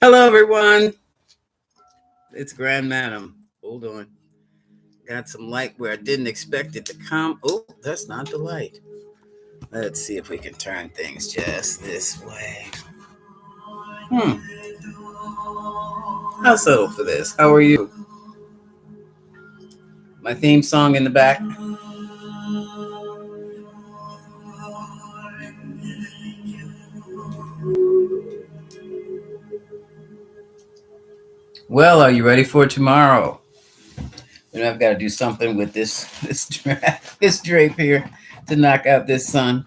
Hello, everyone. It's Grand Madam. Hold on. Got some light where I didn't expect it to come. Oh, that's not the light. Let's see if we can turn things just this way. Hmm. I'll settle for this. How are you? My theme song in the back. Well, are you ready for tomorrow? And I've got to do something with this drape here to knock out this sun.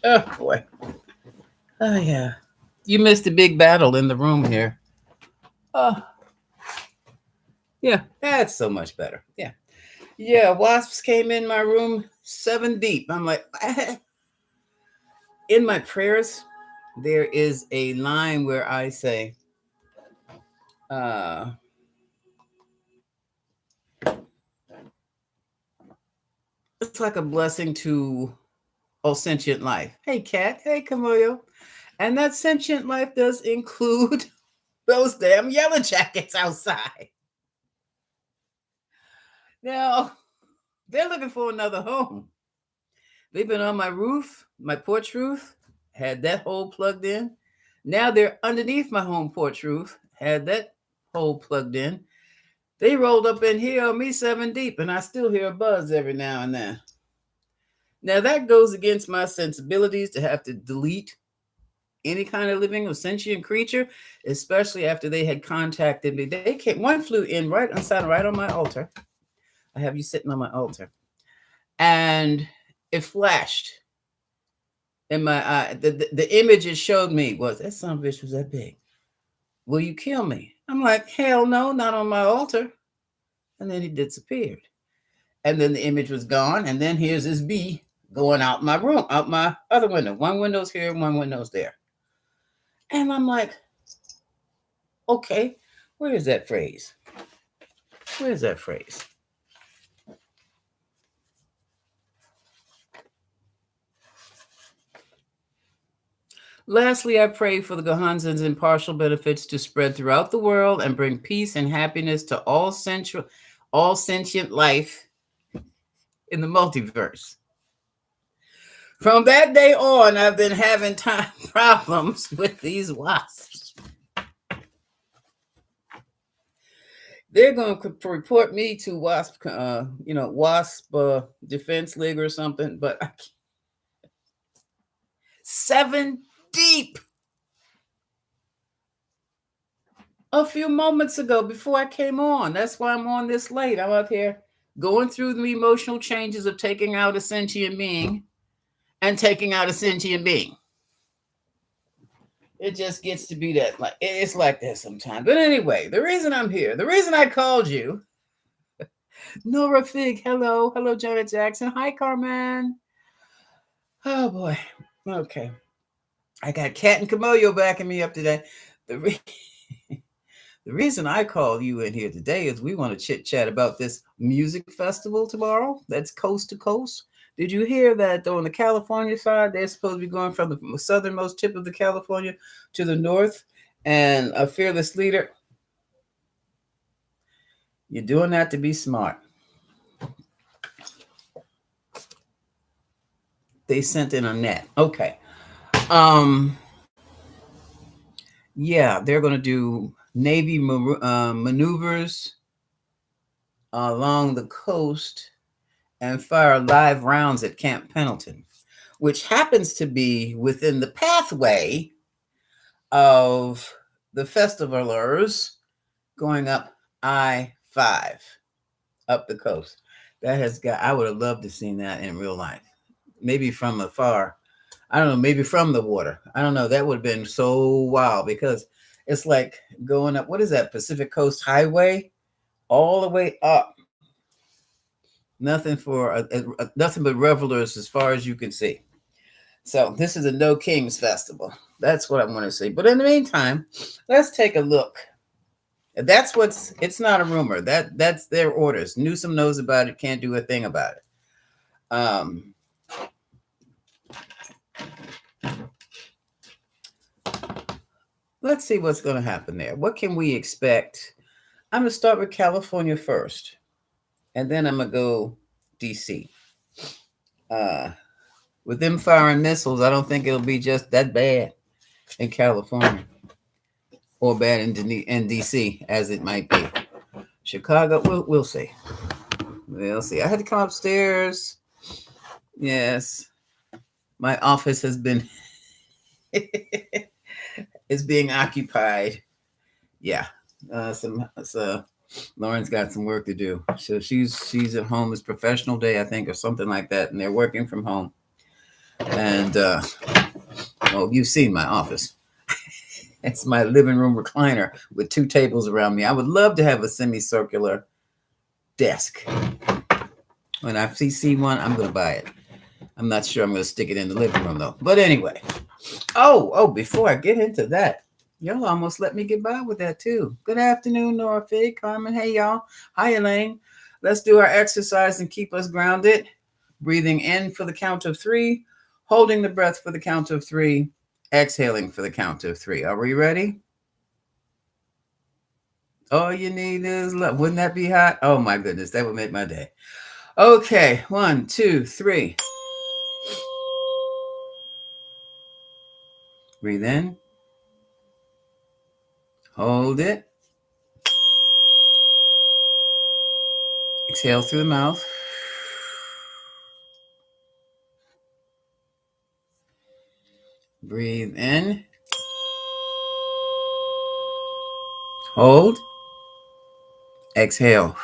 Oh boy. Oh yeah. You missed a big battle in the room here. Oh yeah, that's so much better. Yeah. Yeah, wasps came in my room 7 deep. I'm like, in my prayers, there is a line where I say, uh, it's like a blessing to all sentient life. Hey, cat. Hey, Camillo. And that sentient life does include those damn yellow jackets outside. Now, they're looking for another home. They've been on my roof, my porch roof, had that hole plugged in. Now they're underneath my home porch roof, had that hole plugged in. They rolled up in here on me 7 deep, and I still hear a buzz every now and then. Now that goes against my sensibilities to have to delete any kind of living or sentient creature, especially after they had contacted me. They came, one flew in right on my altar. I have you sitting on my altar, and it flashed in my eye. The image it showed me was that son of a bitch was that big. Will you kill me? I'm like, hell no, not on my altar. And then he disappeared. And then the image was gone. And then here's this bee going out my room, out my other window. One window's here, one window's there. And I'm like, okay, where is that phrase? Where is that phrase? Lastly, I pray for the Gohanzan's impartial benefits to spread throughout the world and bring peace and happiness to all sentient life in the multiverse. From that day on, I've been having time problems with these wasps. They're going to report me to Wasp Defense League or something. But 7 deep. A few moments ago, before I came on. That's why I'm on this late. I'm up here going through the emotional changes of taking out a sentient being and taking out a sentient being. It just gets to be that, like, it's like that sometimes. But anyway, the reason I'm here, the reason I called you, Nora Fig, hello, Janet Jackson, hi, Carmen. Oh boy, okay. I got Cat and Camello backing me up today. The re- the reason I called you in here today is we want to chit chat about this music festival tomorrow. That's coast to coast. Did you hear that on the California side, they're supposed to be going from the southernmost tip of the California to the north? And a fearless leader, you're doing that to be smart. They sent in a net. Okay. Um, yeah, they're going to do Navy maneuvers along the coast and fire live rounds at Camp Pendleton, which happens to be within the pathway of the festivalers going up I-5 up the coast. That has got, I would have loved to seen that in real life. Maybe from afar. I don't know, maybe from the water. I don't know. That would have been so wild because it's like going up, what is that, Pacific Coast Highway? All the way up. Nothing but revelers as far as you can see. So this is a No Kings festival. That's what I want to say. But in the meantime, let's take a look. It's not a rumor. That's their orders. Newsom knows about it, can't do a thing about it. let's see what's going to happen there. What can we expect? I'm going to start with California first, and then I'm going to go DC. With them firing missiles, I don't think it'll be just that bad in California or bad in DC as it might be. Chicago, we'll see. We'll see. I had to come upstairs. Yes, my office has been is being occupied. Yeah, Lauren's got some work to do. So she's at home. It's professional day, I think, or something like that, and they're working from home. And well, you've seen my office. It's my living room recliner with 2 tables around me. I would love to have a semicircular desk. When I see one, I'm going to buy it. I'm not sure I'm going to stick it in the living room, though. But anyway. Oh, before I get into that, y'all almost let me get by with that, too. Good afternoon, Nora Fig, Carmen. Hey, y'all. Hi, Elaine. Let's do our exercise and keep us grounded. Breathing in for the count of 3. Holding the breath for the count of 3. Exhaling for the count of 3. Are we ready? All you need is love. Wouldn't that be hot? Oh, my goodness. That would make my day. Okay. 1, 2, 3. Breathe in. Hold it. Exhale through the mouth. Breathe in. Hold. Exhale.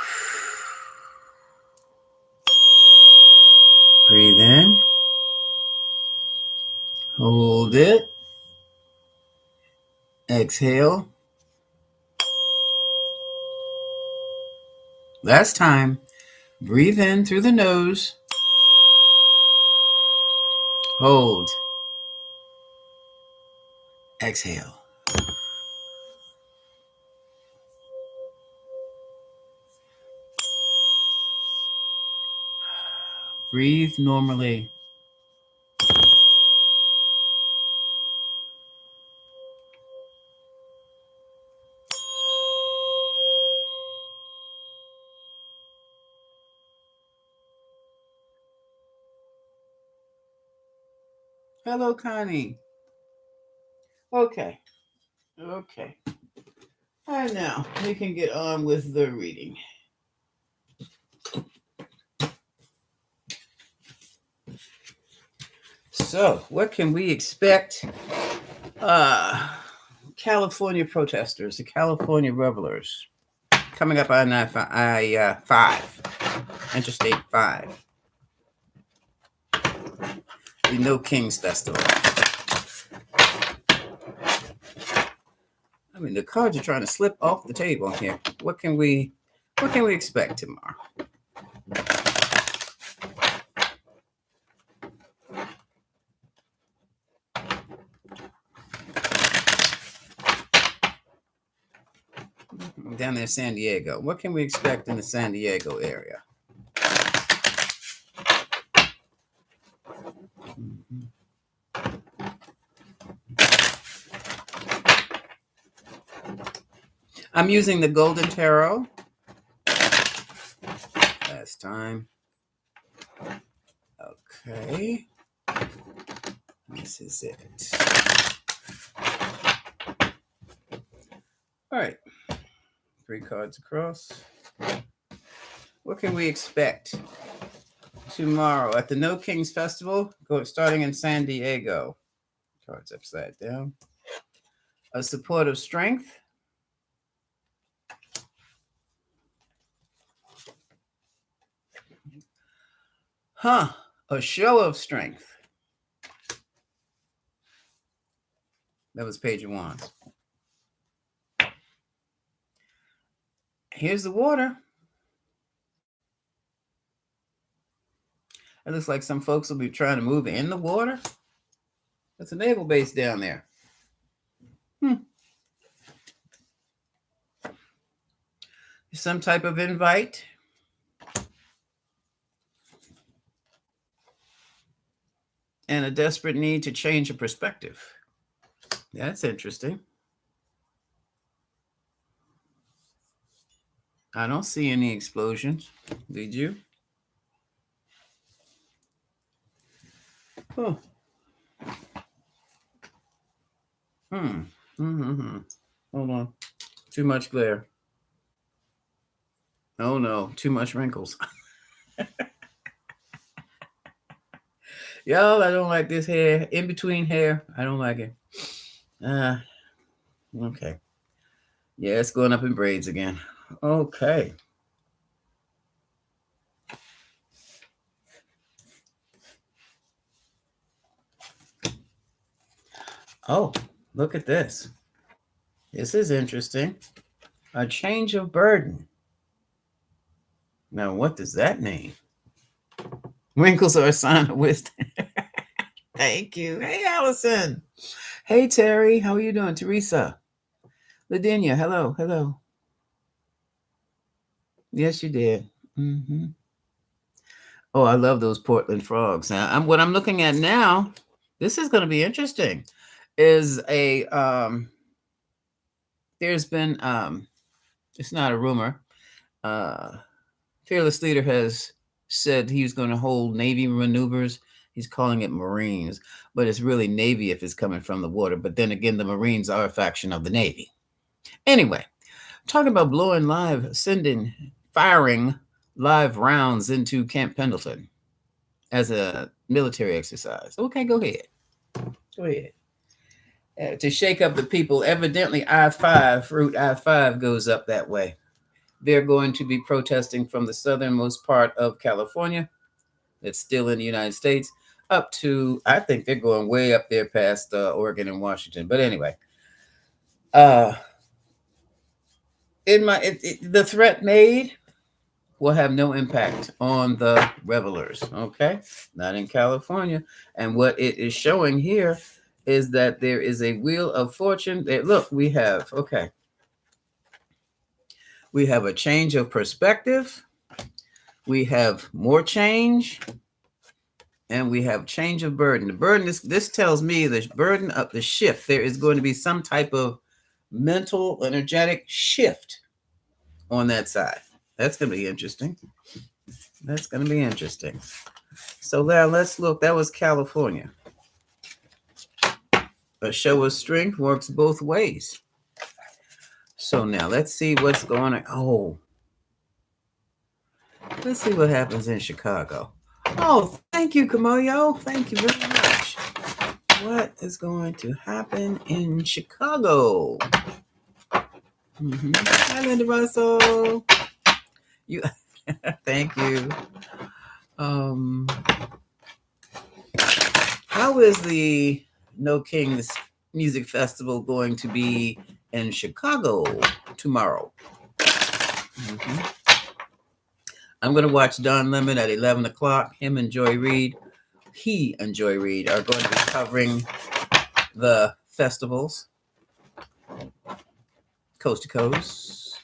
Breathe in. Hold it. Exhale. Last time. Breathe in through the nose. Hold. Exhale. Breathe normally. Hello, Connie. Okay. And now we can get on with the reading. So, what can we expect? California protesters, the California revelers, coming up on I-5, Interstate 5, the No Kings Festival. I mean, the cards are trying to slip off the table here. What can we expect tomorrow? Down there, San Diego. What can we expect in the San Diego area? I'm using the Golden Tarot. Last time. Okay. This is it. All right. 3 cards across. What can we expect tomorrow at the No Kings Festival, starting in San Diego? Cards upside down. A support of strength. A show of strength. That was Page of Wands. Here's the water. It looks like some folks will be trying to move in the water. That's a naval base down there. Some type of invite. And a desperate need to change a perspective. That's interesting. I don't see any explosions. Did you? Oh. Hmm. Mm-hmm. Hold on. Too much glare. Oh no, too much wrinkles. Y'all, I don't like this hair. In between hair. I don't like it. Uh okay. Yeah, it's going up in braids again. Okay. Oh, look at this. This is interesting. A change of burden. Now, what does that mean? Wrinkles are a sign of wisdom. Thank you. Hey, Allison. Hey, Terry. How are you doing? Teresa. Ladinia. Hello. Hello. Yes, you did. Hmm. Oh, I love those Portland frogs. Now, what I'm looking at now, this is going to be interesting, is a, there's been, it's not a rumor. Uh, Fearless Leader has said he's going to hold Navy maneuvers. He's calling it Marines, but it's really Navy if it's coming from the water. But then again, the Marines are a faction of the Navy. Anyway, talking about firing live rounds into Camp Pendleton as a military exercise. Okay, go ahead. Go ahead. To shake up the people, evidently Route I-5 goes up that way. They're going to be protesting from the southernmost part of California, that's still in the United States, up to, I think they're going way up there past Oregon and Washington. But anyway, the threat made will have no impact on the revelers. Okay, not in California. And what it is showing here is that there is a wheel of fortune. Look, we have a change of perspective. We have more change, and we have change of burden. The burden, this tells me the burden of the shift. There is going to be some type of mental, energetic shift on that side. That's going to be interesting. That's going to be interesting. So now let's look. That was California. A show of strength works both ways. So now let's see what's going on. Oh, let's see what happens in Chicago. Oh, thank you, Kamoyo. Thank you very much. What is going to happen in Chicago? Mm-hmm. Hi, Linda Russell. You, thank you. How is the No Kings Music Festival going to be in Chicago tomorrow? Mm-hmm. I'm going to watch Don Lemon at 11 o'clock. Him and Joy Reid, are going to be covering the festivals, coast to coast.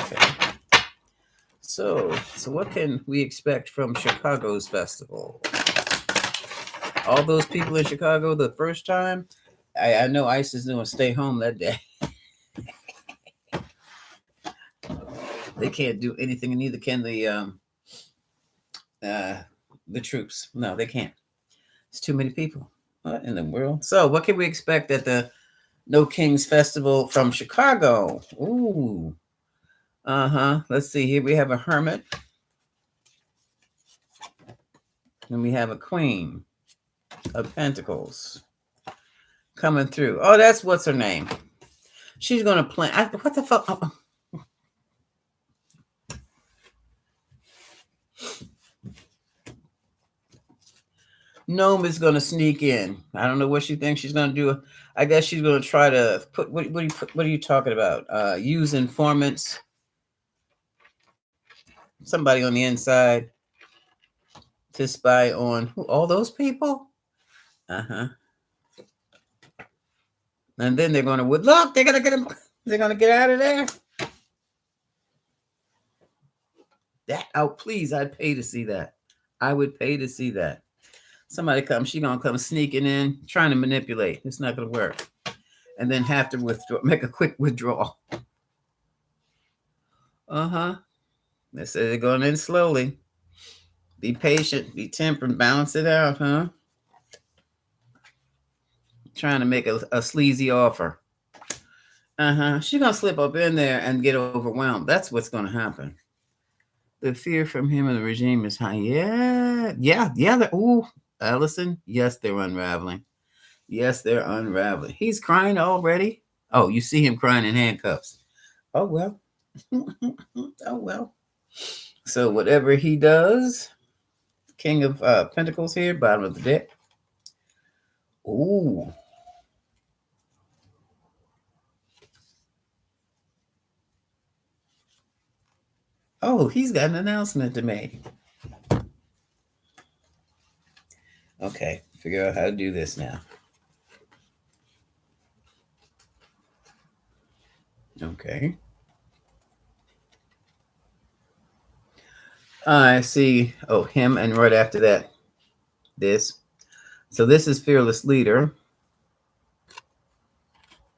Okay. So what can we expect from Chicago's festival? All those people in Chicago the first time, I know ICE is doing stay home that day. They can't do anything, and neither can the troops. No, they can't. It's too many people. What in the world? So what can we expect at the No Kings Festival from Chicago? Ooh. Let's see. Here we have a hermit. And we have a queen of pentacles coming through. Oh, that's what's her name. She's going to play. What the fuck? Oh. Gnome is going to sneak in. I don't know what she thinks she's going to do. I guess she's going to try to put. What are you talking about? Use informants. Somebody on the inside to spy on all those people. And then they're going to look. They're going to get him. They're going to get out of there. Please, I'd pay to see that. I would pay to see that. Somebody she's going to come sneaking in, trying to manipulate. It's not going to work. And then have to withdraw, make a quick withdrawal. Uh-huh. They say they're going in slowly. Be patient, be tempered, balance it out, huh? Trying to make a sleazy offer. Uh-huh. She's gonna slip up in there and get overwhelmed. That's what's gonna happen. The fear from him and the regime is high. Yeah, yeah, yeah. Ooh, Allison. Yes, they're unraveling. Yes, they're unraveling. He's crying already. Oh, you see him crying in handcuffs. Oh well. Oh well. So whatever he does, King of Pentacles here, bottom of the deck. Ooh. Oh, he's got an announcement to make. Okay, figure out how to do this now. Okay. I see. Oh, him, and right after that, this. So this is Fearless Leader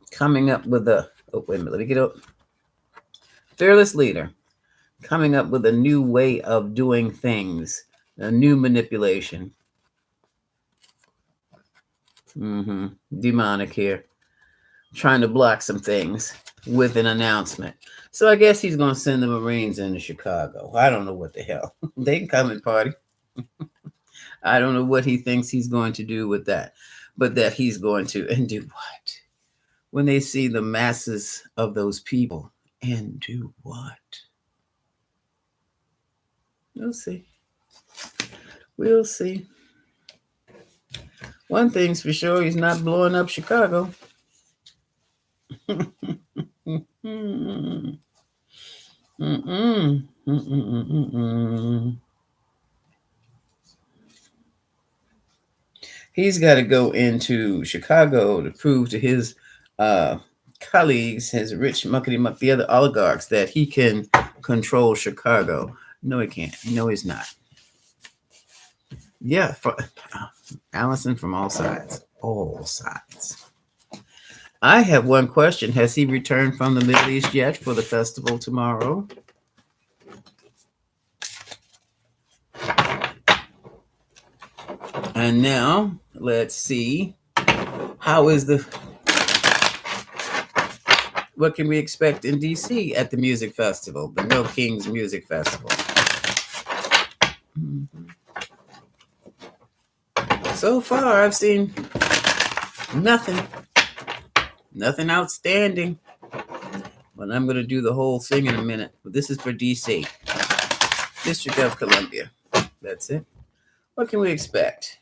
coming up with a. Oh, wait a minute. Let me get up. Fearless Leader coming up with a new way of doing things, a new manipulation. Demonic here, trying to block some things with an announcement. So I guess he's going to send the Marines into Chicago. I don't know what the hell. They can come and party. I don't know what he thinks he's going to do with that, but that he's going to, and do what? When they see the masses of those people, and do what? We'll see. We'll see. One thing's for sure, he's not blowing up Chicago. He's got to go into Chicago to prove to his colleagues, his rich muckety muck, the other oligarchs, that he can control Chicago. No, he can't. No, he's not. Yeah, Allison from all sides. All sides. I have one question. Has he returned from the Middle East yet for the festival tomorrow? And now, let's see. How is what can we expect in DC at the music festival, the No Kings Music Festival? So far, I've seen nothing outstanding. But I'm going to do the whole thing in a minute. But this is for DC, District of Columbia. That's it. What can we expect?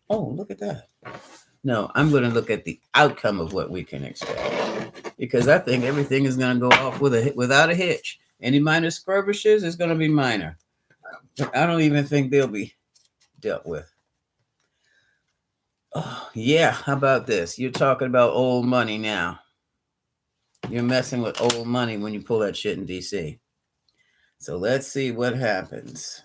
Oh, look at that. No, I'm going to look at the outcome of what we can expect, because I think everything is going to go off without a hitch. Any minor skirmishes is going to be minor. I don't even think they'll be dealt with. Oh, yeah, how about this? You're talking about old money now. You're messing with old money when you pull that shit in DC. So let's see what happens.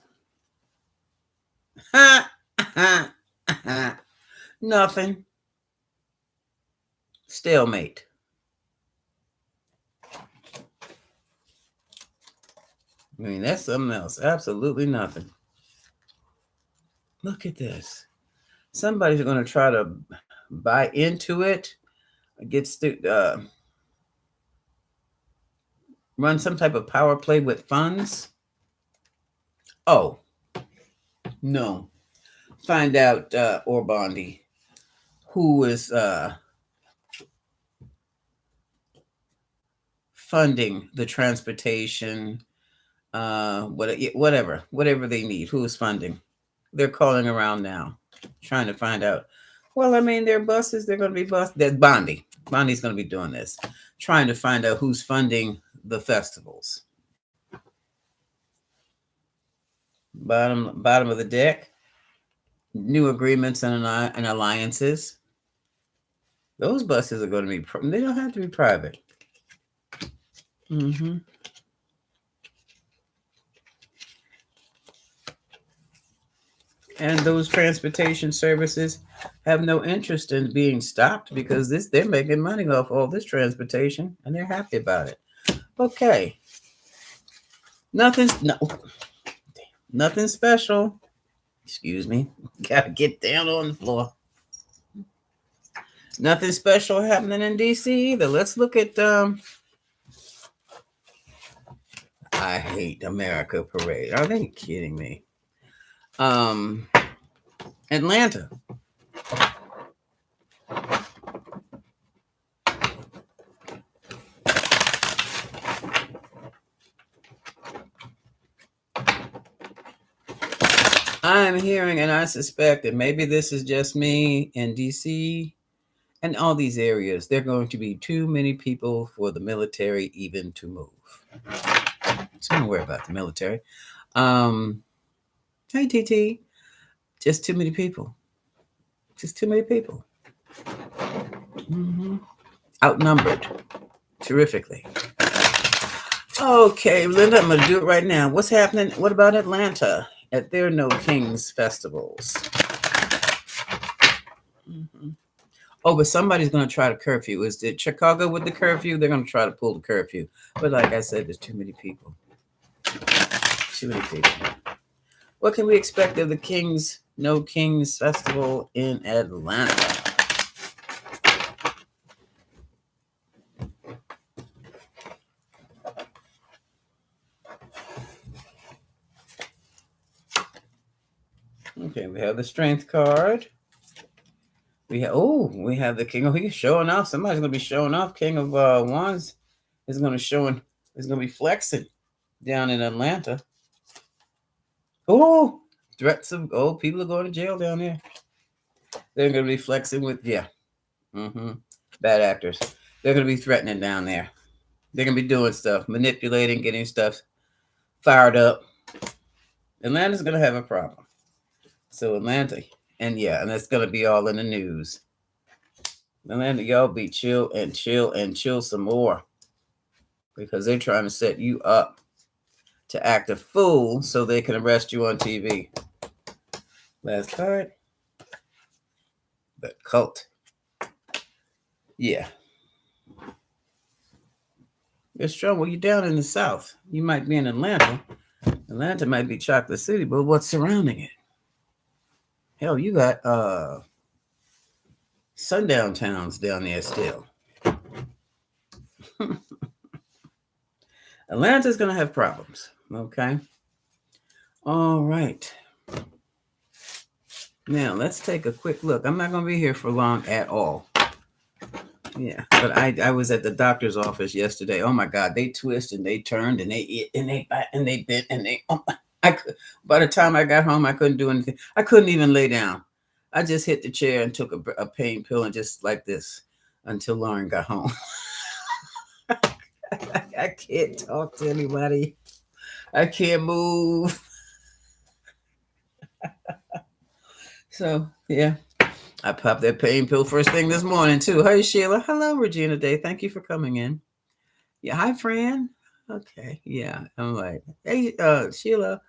Nothing. Stalemate. I mean, that's something else. Absolutely nothing. Look at this. Somebody's going to try to buy into it, run some type of power play with funds. Oh, no. Find out Orbondi, who is funding the transportation, whatever they need. Who is funding? They're calling around now, trying to find out. Well, I mean, their buses, they're going to be buses. There's Bondi. Bondi's going to be doing this, trying to find out who's funding the festivals. Bottom of the deck. New agreements and alliances. Those buses are going to be, they don't have to be private. And those transportation services have no interest in being stopped, because they're making money off all this transportation, and they're happy about it. Okay. Nothing special. Excuse me. Gotta get down on the floor. Nothing special happening in DC either. Let's look at I Hate America parade. Are they kidding me? Atlanta. I'm hearing, and I suspect that maybe this is just me in DC and all these areas. There are going to be too many people for the military even to move. So don't worry about the military. Hey, TT. Just too many people. Just too many people. Mm-hmm. Outnumbered terrifically. Okay, Linda, I'm going to do it right now. What's happening? What about Atlanta at their No Kings festivals? Mm-hmm. Oh, but somebody's going to try to curfew. Is it Chicago with the curfew? They're going to try to pull the curfew. But like I said, there's too many people. Too many people. What can we expect of the No Kings Festival in Atlanta? Okay, we have the strength card. We have the King of He's showing off. Somebody's gonna be showing off. King of Wands is gonna be flexing down in Atlanta. Oh, threats of people are going to jail down there. They're gonna be flexing with bad actors. They're gonna be threatening down there. They're gonna be doing stuff, manipulating, getting stuff fired up. Atlanta's gonna have a problem. So Atlanta, and that's gonna be all in the news. Atlanta, y'all be chill some more, because they're trying to set you up to act a fool so they can arrest you on TV. Last card. The cult. Yeah. It's trouble. You're down in the South. You might be in Atlanta. Atlanta might be Chocolate City, but what's surrounding it? Hell, you got sundown towns down there still. Atlanta's going to have problems. Okay. All right. Now, let's take a quick look. I'm not going to be here for long at all. Yeah, but I was at the doctor's office yesterday. Oh my God, they twisted and they turned and they bent and they. By the time I got home, I couldn't do anything. I couldn't even lay down. I just hit the chair and took a pain pill and just like this until Lauren got home. I can't talk to anybody. I can't move. So yeah. I popped that pain pill first thing this morning, too. Hey, Sheila. Hello, Regina Day. Thank you for coming in. Yeah, hi, Fran. Okay, yeah. I'm like, hey, Sheila.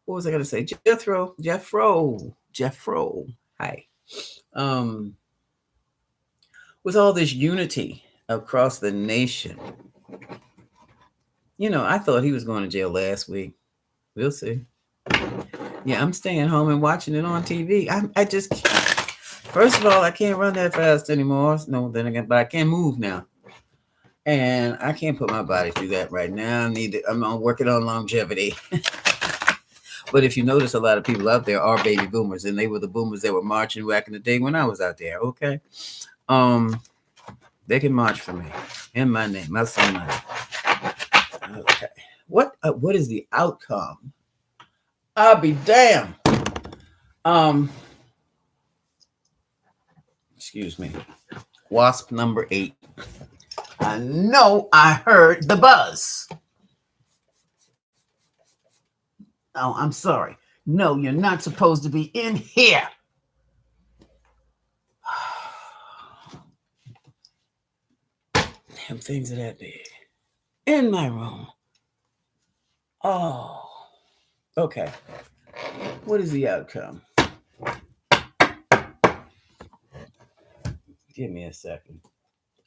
What was I going to say? Jeffro. Hi. With all this unity across the nation, I thought he was going to jail last week. We'll see. Yeah, I'm staying home and watching it on TV. I just can't. First of all, I can't run that fast anymore. No, then again, but I can move now. And I can't put my body through that right now. I'm working on longevity. But if you notice, a lot of people out there are baby boomers, and they were the boomers that were marching back in the day when I was out there. Okay. They can march for me in my name, my son name. Okay. What is the outcome? I'll be damned. Excuse me. Wasp number 8. I know I heard the buzz. Oh, I'm sorry. No, you're not supposed to be in here. Damn things are that big. In my room. Oh. Okay. What is the outcome? Give me a second.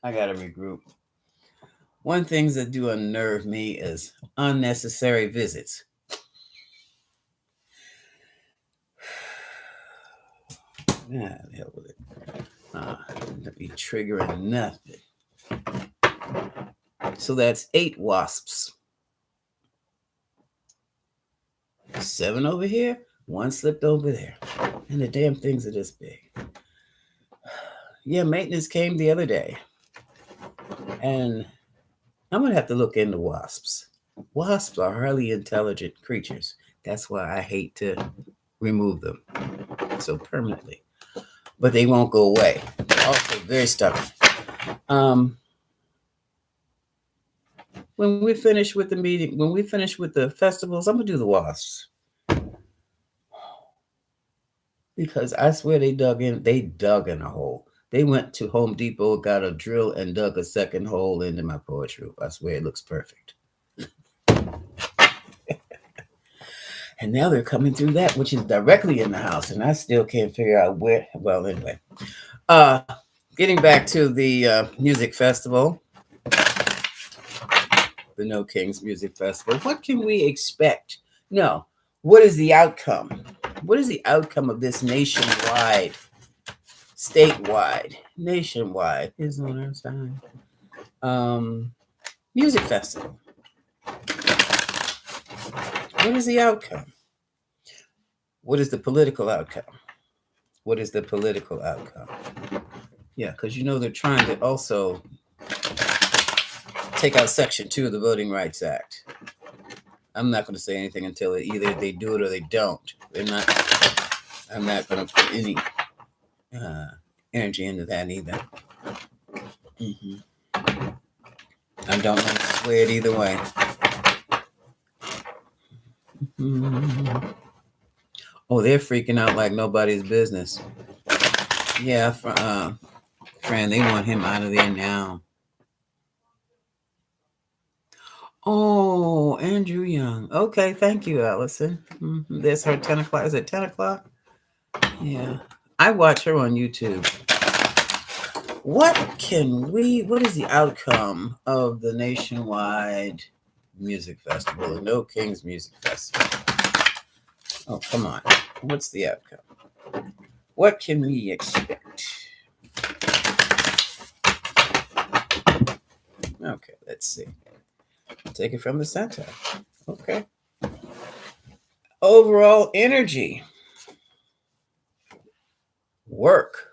I gotta regroup. One things that do unnerve me is unnecessary visits. Yeah, the hell with it. Let me triggering nothing. So that's 8 wasps. 7 over here, 1 slipped over there. And the damn things are this big. Yeah, maintenance came the other day. And I'm going to have to look into wasps. Wasps are highly intelligent creatures. That's why I hate to remove them so permanently. But they won't go away. Also very stubborn. When we finish with the meeting, when we finish with the festivals, I'm going to do the wasps. Because I swear they dug in a hole. They went to Home Depot, got a drill, and dug a second hole into my porch roof. I swear it looks perfect. And now they're coming through that, which is directly in the house, and I still can't figure out where. Well, anyway, getting back to the music festival, the No Kings Music Festival. What can we expect? No, what is the outcome? What is the outcome of this nationwide, statewide, nationwide? Is on our side. Music festival. What is the outcome? What is the political outcome? What is the political outcome? Yeah, because you know they're trying to also take out Section 2 of the Voting Rights Act. I'm not going to say anything until either they do it or they don't. I'm not going to put any energy into that either. I don't want to sway it either way. Oh, they're freaking out like nobody's business. Yeah, Fran, they want him out of there now. Oh, Andrew Young. Okay, thank you, Allison. There's her 10 o'clock. Is it 10 o'clock? Yeah. I watch her on YouTube. What is the outcome of the nationwide music festival, the No Kings Music Festival? Oh, come on. What's the outcome? What can we expect? Okay, let's see. Take it from the center. Okay. Overall energy. Work.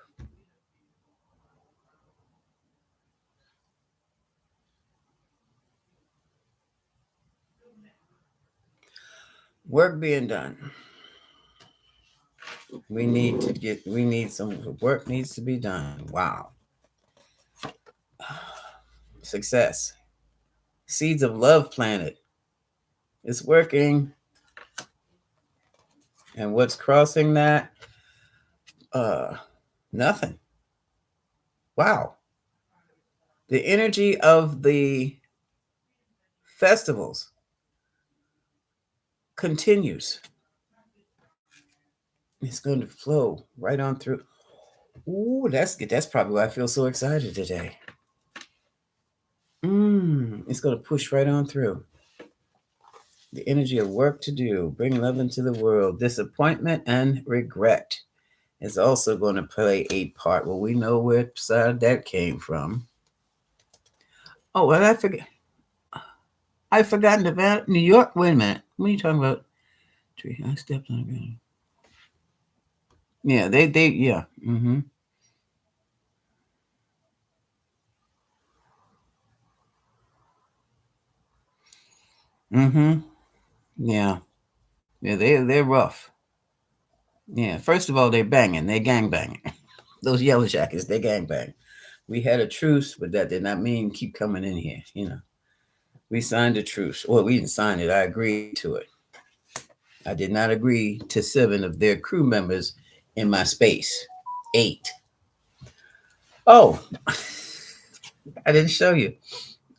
Work being done. We need some work needs to be done. Wow. Success. Seeds of love planted. It's working. And what's crossing that? Nothing. Wow. The energy of the festivals continues. It's going to flow right on through. Ooh, that's good. That's probably why I feel so excited today. It's going to push right on through. The energy of work to do, bring love into the world, disappointment and regret is also going to play a part. Well, we know where side that came from. Oh, well, I've forgotten about New York. Wait a minute. What are you talking about? Tree. I stepped on the ground. Yeah, yeah. Yeah. Yeah, they're rough. Yeah. First of all, they're banging. They gang banging. Those yellow jackets, they gang bang. We had a truce, but that did not mean keep coming in here. We signed a truce. Well, we didn't sign it. I agreed to it. I did not agree to 7 of their crew members in my space. 8. Oh, I didn't show you.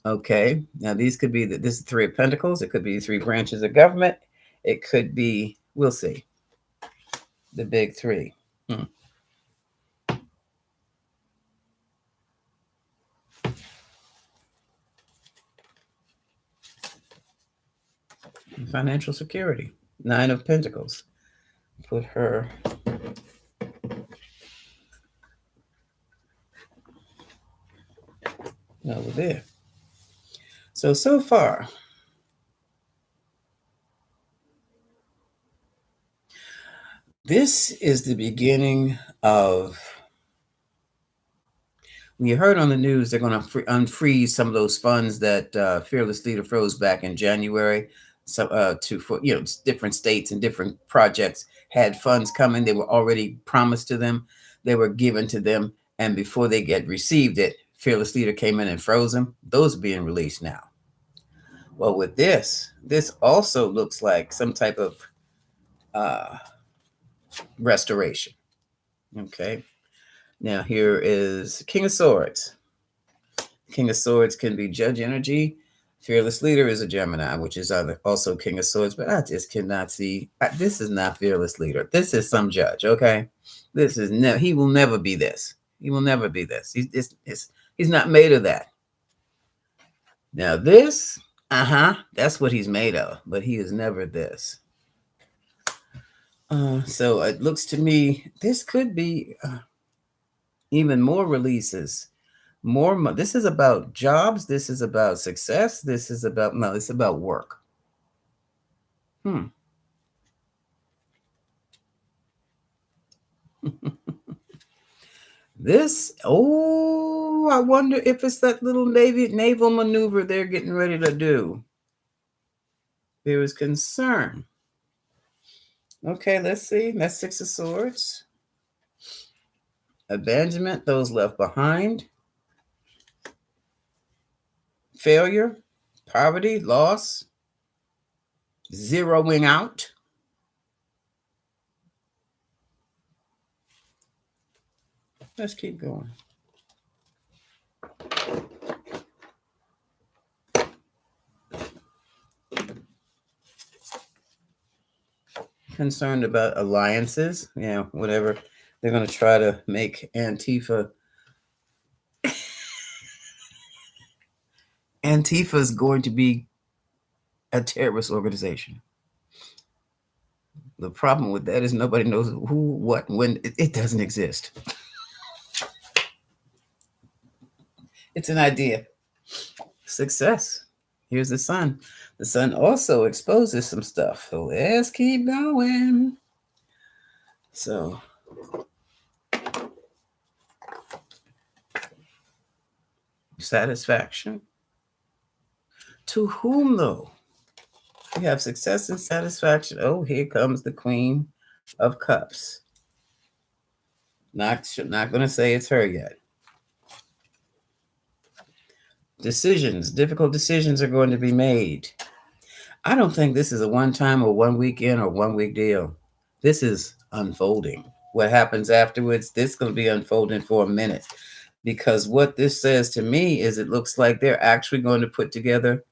Okay. Now these could be this is 3 of Pentacles. It could be 3 branches of government. It could be, we'll see. The big 3. financial security. Nine of Pentacles. Put her over there. So far, this is the beginning of. You heard on the news they're going to unfreeze some of those funds that Fearless Leader froze back in January. So for different states and different projects had funds coming. They were already promised to them. They were given to them, and before they get received it, Fearless Leader came in and froze them. Those are being released now. Well, with this also looks like some type of restoration. Okay. Now here is King of Swords. King of Swords can be Judge Energy. Fearless Leader is a Gemini, which is also King of Swords, but I just cannot see. This is not Fearless Leader. This is some judge, okay? This is he will never be this. He will never be this. He's not made of that. Now this, that's what he's made of, but he is never this. So it looks to me, this could be even more releases. More. This is about jobs. This is about success. This is about it's about work. This. Oh, I wonder if it's that little naval maneuver they're getting ready to do. There is concern. Okay, let's see. That's Six of Swords. Abandonment. Those left behind. Failure, poverty, loss, zeroing out. Let's keep going. Concerned about alliances, whatever. They're going to try to make Antifa. Antifa is going to be a terrorist organization. The problem with that is nobody knows who, what, when. It doesn't exist. It's an idea. Success. Here's the sun. The sun also exposes some stuff. So let's keep going. So satisfaction. To whom, though? We have success and satisfaction. Oh, here comes the Queen of Cups. Not going to say it's her yet. Decisions, difficult decisions are going to be made. I don't think this is a one-time or 1 weekend or 1 week deal. This is unfolding. What happens afterwards, this is going to be unfolding for a minute. Because what this says to me is it looks like they're actually going to put together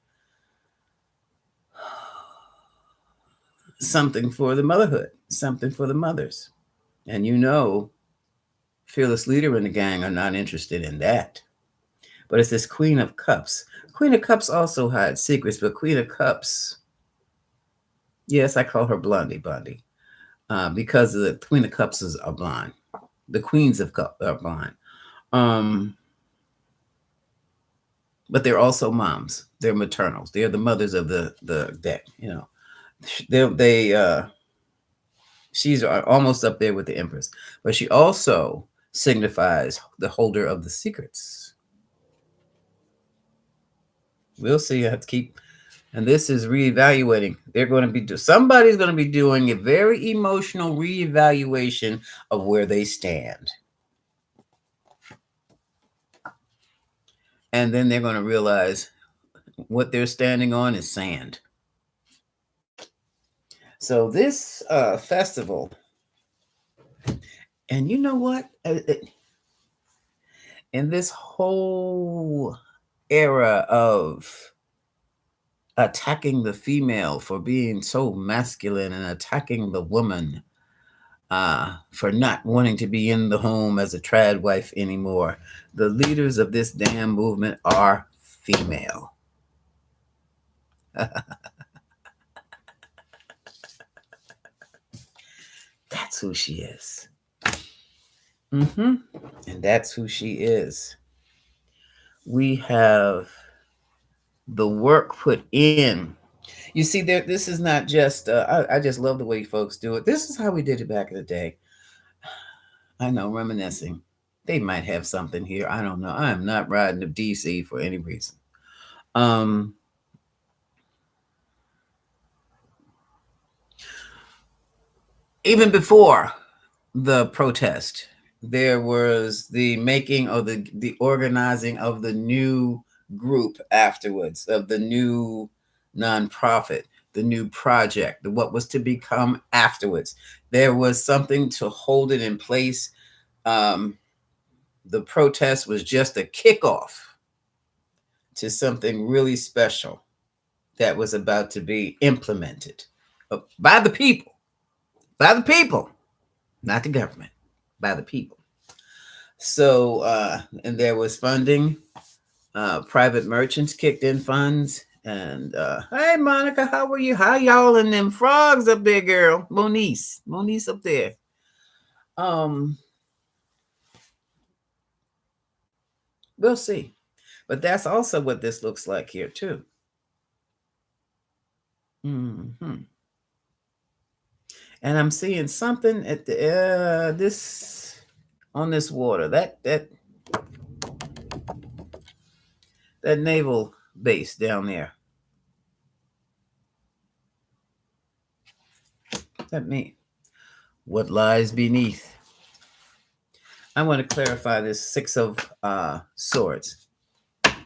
something for the motherhood, something for the mothers. And Fearless Leader and the gang are not interested in that. But it's this Queen of Cups. Queen of Cups also hides secrets, but Queen of Cups, yes, I call her Blondie Bundy, because the Queen of Cups are blind. The Queens of Cups are blind. But they're also moms. They're maternals. They're the mothers of the deck. She's almost up there with the Empress, but she also signifies the holder of the secrets. We'll see. I have to keep, and this is reevaluating. Somebody's going to be doing a very emotional reevaluation of where they stand. And then they're going to realize what they're standing on is sand. So this festival, and you know what? In this whole era of attacking the female for being so masculine and attacking the woman for not wanting to be in the home as a trad wife anymore, the leaders of this damn movement are female. That's who she is. And that's who she is. We have the work put in. You see, there. This is not just. I just love the way folks do it. This is how we did it back in the day. I know, reminiscing. They might have something here. I don't know. I am not riding to DC for any reason. Um, Even before the protest, there was the making of the organizing of the new group afterwards, of the new nonprofit, the new project, what was to become afterwards. There was something to hold it in place. Um, the protest was just a kickoff to something really special that was about to be implemented by the people, not the government, by the people. So, and there was funding. Private merchants kicked in funds. And hey, Monica, how are you? How y'all and them frogs up there, girl? Moniece up there. We'll see. But that's also what this looks like here too. And I'm seeing something at the this on this water. That naval base down there. That mean what lies beneath? I want to clarify this Six of Swords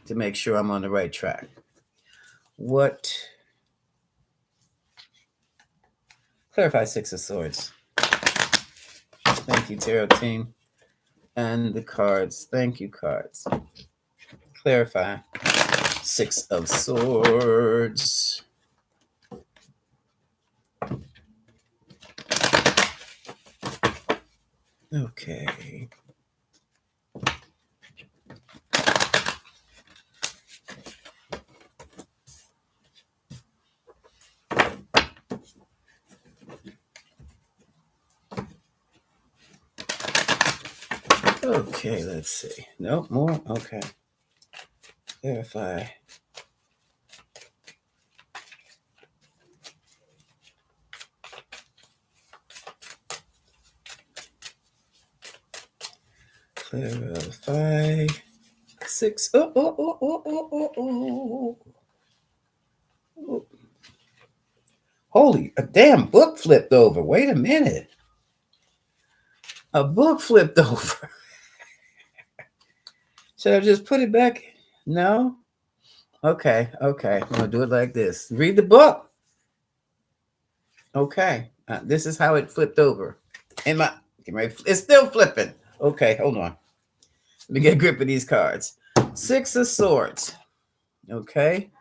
to make sure I'm on the right track. What? Clarify Six of Swords. Thank you, Tarot team. And the cards. Thank you, cards. Clarify Six of Swords. Okay. Okay, let's see. Nope, more. Okay. Clarify. Clarify. Six. Oh. Holy, a damn book flipped over. Wait a minute. A book flipped over. Should I just put it back? No? Okay. I'm going to do it like this. Read the book. Okay. This is how it flipped over. It's still flipping. Okay, hold on. Let me get a grip of these cards. Six of Swords. Okay.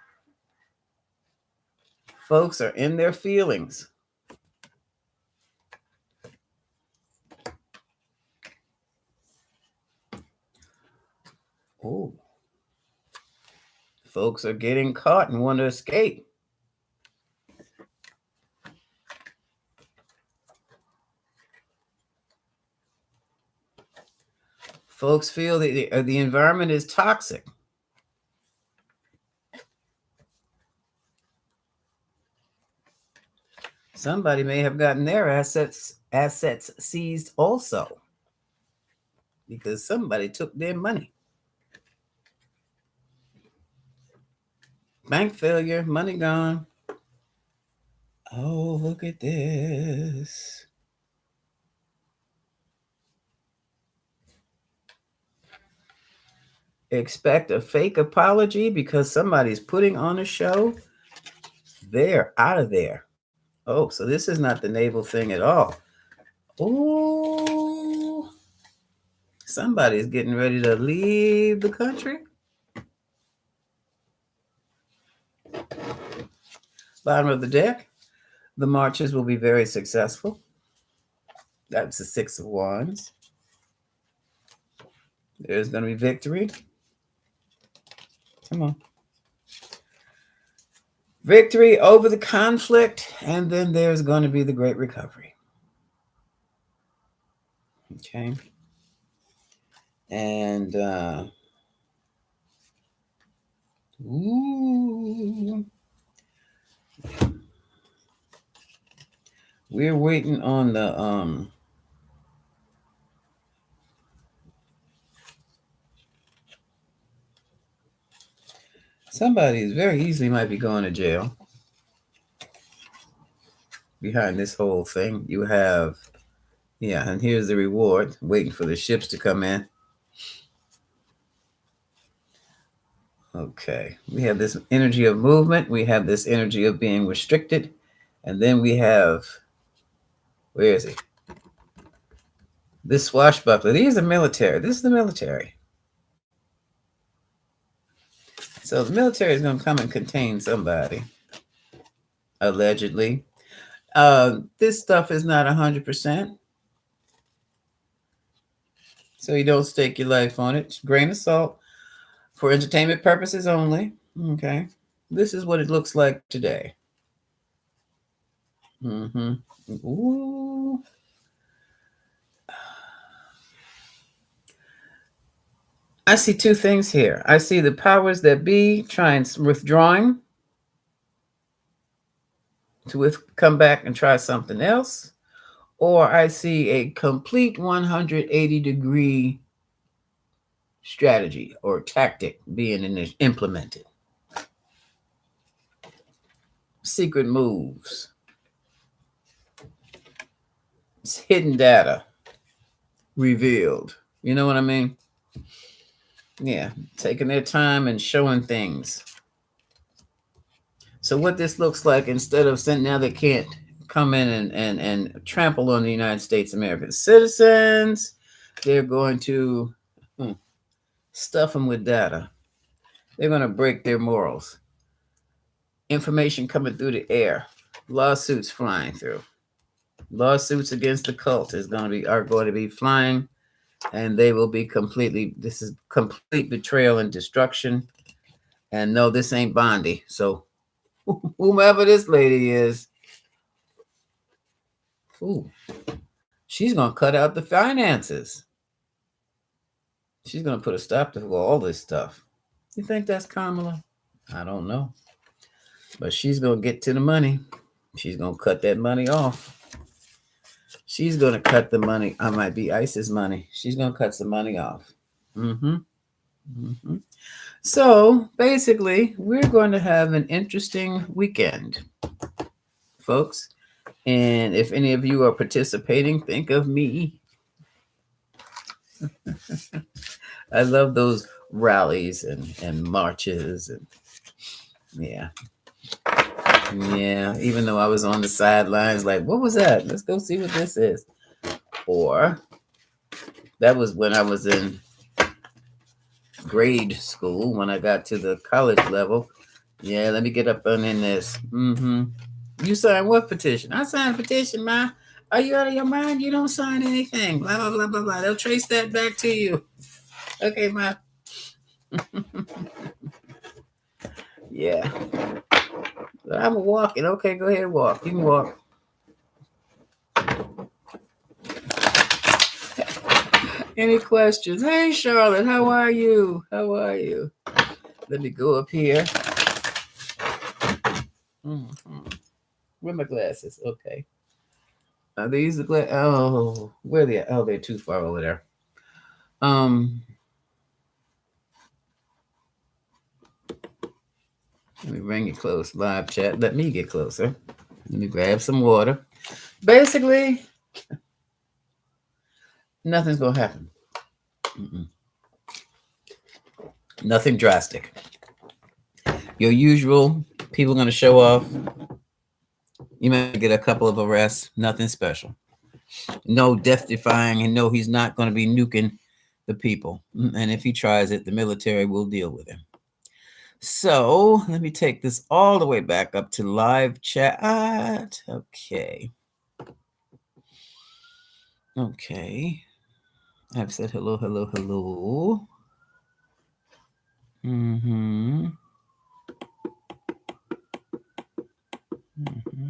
Folks are in their feelings. Oh. Folks are getting caught and want to escape. Folks feel that the environment is toxic. Somebody may have gotten their assets seized also, because somebody took their money. Bank failure, money gone. Oh, look at this. Expect a fake apology because somebody's putting on a show. They're out of there. Oh, so this is not the naval thing at all. Oh, somebody's getting ready to leave the country. Bottom of the deck. The marches will be very successful. That's the Six of Wands. There's going to be victory. Come on. Victory over the conflict, and then there's going to be the great recovery. Okay. And ooh, we're waiting on the somebody is very easily might be going to jail behind this whole thing. You have, yeah, and here's the reward, waiting for the ships to come in. Okay, we have this energy of movement, we have this energy of being restricted, and then we have, where is he? This swashbuckler. These are military. This is the military. So the military is going to come and contain somebody, allegedly. This stuff is not 100%, so you don't stake your life on it. Grain of salt for entertainment purposes only. Okay, this is what it looks like today. Mm-hmm. Ooh. I see two things here. I see the powers that be trying withdrawing to come back and try something else, or I see a complete 180-degree strategy or tactic being implemented. Secret moves, it's hidden data revealed. You know what I mean? Yeah, taking their time and showing things. So what this looks like, instead of saying now they can't come in and trample on the United States American citizens, they're going to stuff them with data. They're going to break their morals. Information coming through the air, lawsuits flying through. Lawsuits against the cult are going to be flying, and they will be completely. This is complete betrayal and destruction. And no, this ain't Bondi. So whomever this lady is, ooh, she's gonna cut out the finances. She's gonna put a stop to all this stuff. You think that's Kamala? I don't know, but she's gonna get to the money. She's gonna cut that money off. She's gonna cut the money. I might be ISIS money. She's gonna cut some money off. Mm-hmm. Mm-hmm. So basically, we're going to have an interesting weekend, folks. And if any of you are participating, think of me. I love those rallies and marches. And yeah. Yeah. Even though I was on the sidelines, like, what was that? Let's go see what this is. Or that was when I was in grade school, when I got to the college level. Yeah, let me get up on in this. Mm-hmm. You signed what petition? I signed a petition, ma. Are you out of your mind? You don't sign anything. Blah, blah, blah, blah, blah. They'll trace that back to you. Okay, ma. Yeah. I'm walking. Okay, go ahead and walk. You can walk. Any questions? Hey, Charlotte, how are you? How are you? Let me go up here. Mm-hmm. Where are my glasses? Okay. Are these the glasses? Oh, where are they at? Oh, they're too far over there. Let me bring you close. Live chat. Let me get closer. Let me grab some water. Basically, nothing's gonna happen. Mm-mm. Nothing drastic. Your usual people gonna show off. You might get a couple of arrests. Nothing special. No death defying, and no, he's not going to be nuking the people. And if he tries it, the military will deal with him. So let me take this all the way back up to live chat. Okay. Okay. I've said hello, hello, hello. Mm-hmm. Mm-hmm.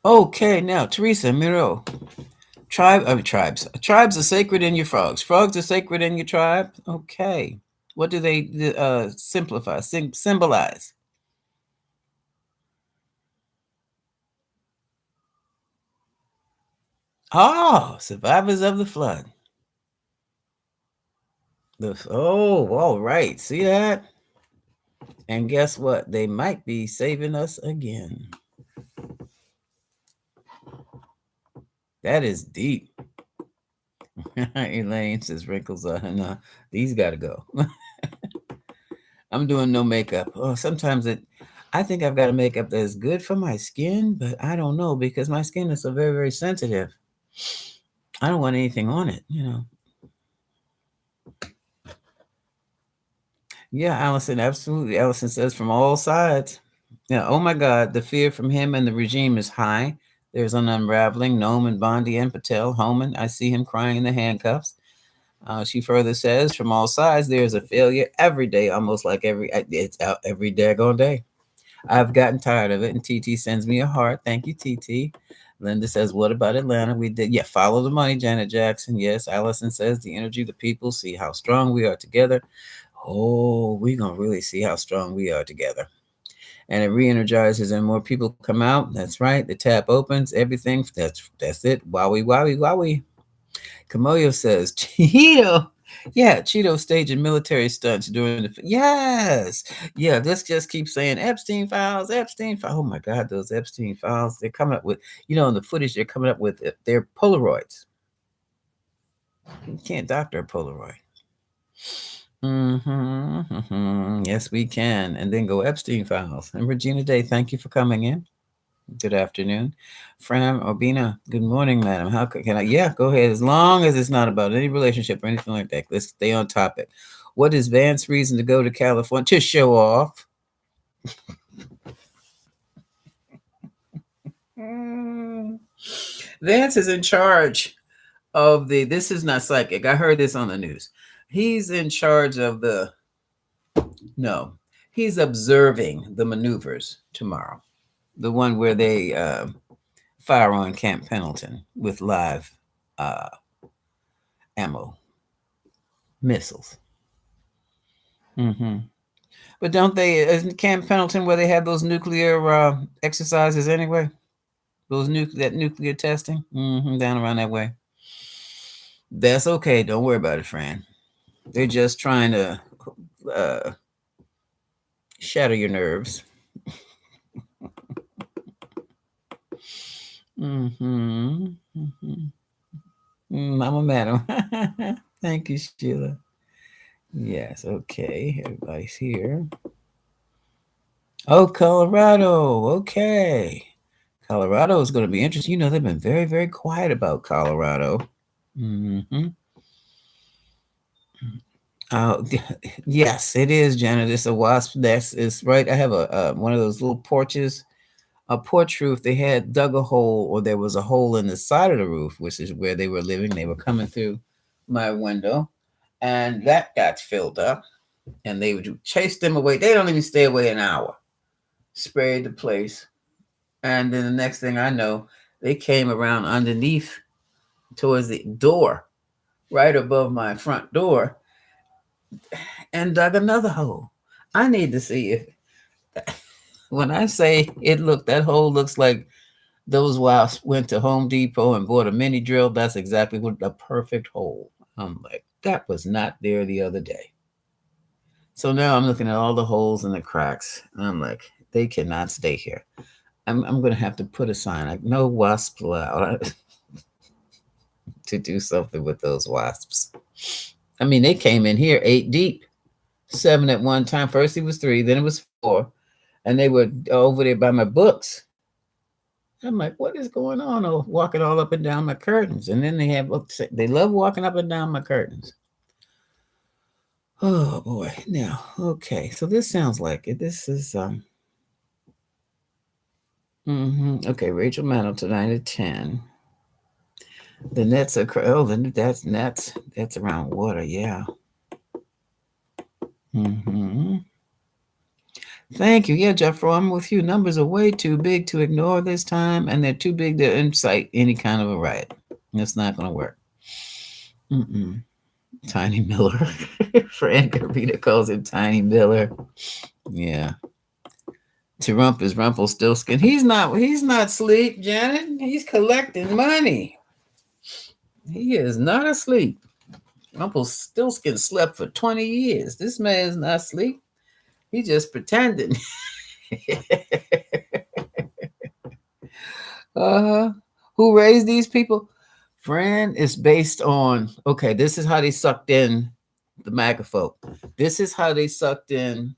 Okay, now Teresa Miro. Tribes. Tribes are sacred in your frogs. Frogs are sacred in your tribe. Okay. What do they simplify, symbolize? Oh, survivors of the flood. All right. See that? And guess what? They might be saving us again. That is deep. Elaine says wrinkles are no, these gotta go. I'm doing no makeup. Oh, sometimes I think I've got a makeup that is good for my skin, but I don't know because my skin is so very, very sensitive. I don't want anything on it. Yeah, Allison, absolutely. Allison says from all sides. Yeah, oh my God, the fear from him and the regime is high. There's an unraveling. Noman, Bondi, and Patel. Homan, I see him crying in the handcuffs. She further says, from all sides, there's a failure every day, almost like it's out every daggone day. I've gotten tired of it. And TT sends me a heart. Thank you, TT. Linda says, what about Atlanta? We did. Yeah, follow the money, Janet Jackson. Yes. Allison says, the energy of the people, see how strong we are together. Oh, we're going to really see how strong we are together. And it re-energizes and more people come out. That's right. The tap opens. Everything. That's it. Wowie, wowie, wowie. Kamoyo says, Cheeto. Yeah, Cheeto staging military stunts during the. Yes. Yeah, let's just keep saying Epstein files, Epstein files. Oh my God, those Epstein files. They're coming up with, in the footage they're coming up with, they're Polaroids. You can't doctor a Polaroid. Yes, we can. And then go Epstein files. And Regina Day, thank you for coming in. Good afternoon. Fram Obina, good morning, madam. How can I? Yeah, go ahead. As long as it's not about any relationship or anything like that, let's stay on topic. What is Vance's reason to go to California? To show off. Vance is in charge of this is not psychic. I heard this on the news. He's in charge of no, he's observing the maneuvers tomorrow. The one where they fire on Camp Pendleton with live uh, ammo, missiles. Mm-hmm. But don't they, isn't Camp Pendleton where they have those nuclear exercises anyway? That nuclear testing down around that way. That's okay. Don't worry about it, Fran. They're just trying to uh, shatter your nerves. Mm-hmm. Mama Madam. Thank you, Sheila. Yes, okay. Everybody's here. Oh, Colorado. Okay. Colorado is going to be interesting. They've been very, very quiet about Colorado. Mm-hmm. Yes, it is, Janet. It's a wasp nest. It's right. I have a one of those little porches, a porch roof. They had dug a hole, or there was a hole in the side of the roof, which is where they were living. They were coming through my window, and that got filled up. And they would chase them away. They don't even stay away an hour. Sprayed the place, and then the next thing I know, they came around underneath towards the door, right above my front door, and dug another hole. I need to see if when I say that hole looks like those wasps went to Home Depot and bought a mini drill. That's exactly what a perfect hole. I'm like, that was not there the other day. So now I'm looking at all the holes and the cracks. And I'm like, they cannot stay here. I'm going to have to put a sign like no wasp allowed to do something with those wasps. I mean, they came in here 8 deep, 7 at one time. First it was 3, then it was 4, and they were over there by my books. I'm like, what is going on? Oh, walking all up and down my curtains. And then they love walking up and down my curtains. Oh boy. Now, okay. So this sounds like it. This is okay, Rachel Mantle to 9 to 10. The nets are that's nets. That's around water, yeah. Thank you. Yeah, Jeffro, I'm with you. Numbers are way too big to ignore this time, and they're too big to incite any kind of a riot. It's not going to work. Mm-mm. Tiny Miller. Fran Carvina calls him Tiny Miller. Yeah. Trump is Rumpelstiltskin. He's not asleep, Janet. He's collecting money. He is not asleep. Rumpelstiltskin slept for 20 years. This man's not asleep. He just pretending. uh-huh. Who raised these people? Fran is based on, okay, this is how they sucked in the MAGA folk. This is how they sucked in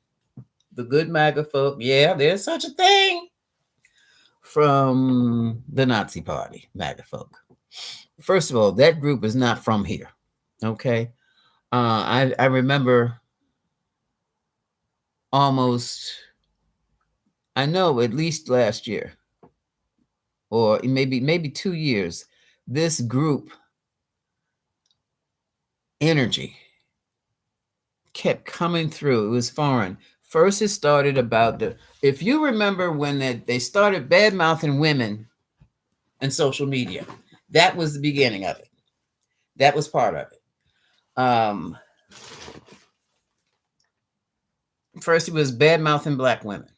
the good MAGA folk. Yeah, there's such a thing. From the Nazi Party, MAGA folk. First of all, that group is not from here. Okay. I remember almost, I know at least last year, or maybe 2 years, this group energy kept coming through. It was foreign. First, it started about if you remember when they started bad mouthing women and social media, that was the beginning of it. That was part of it. First, it was bad mouthing black women.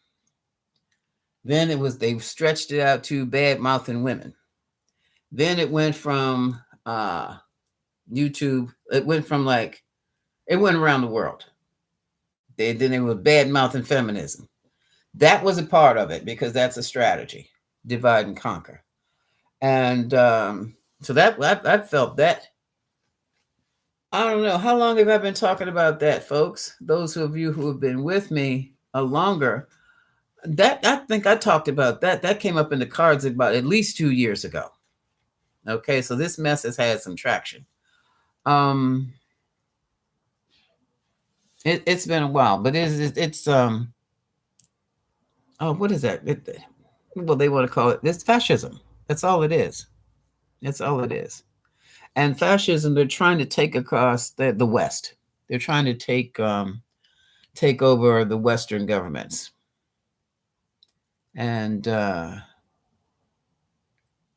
Then they stretched it out to bad mouthing women. Then it went from YouTube. It went from it went around the world. Then it was bad mouthing feminism. That was a part of it because that's a strategy, divide and conquer. And so that I felt that. I don't know how long have I been talking about that, folks. Those of you who have been with me longer, that I think I talked about that. That came up in the cards about at least 2 years ago. Okay, so this mess has had some traction. It's been a while, but it's oh, what is that? Well, they want to call it, it's fascism. That's all it is. That's all it is. And fascism, they're trying to take across the West. They're trying to take over the Western governments. And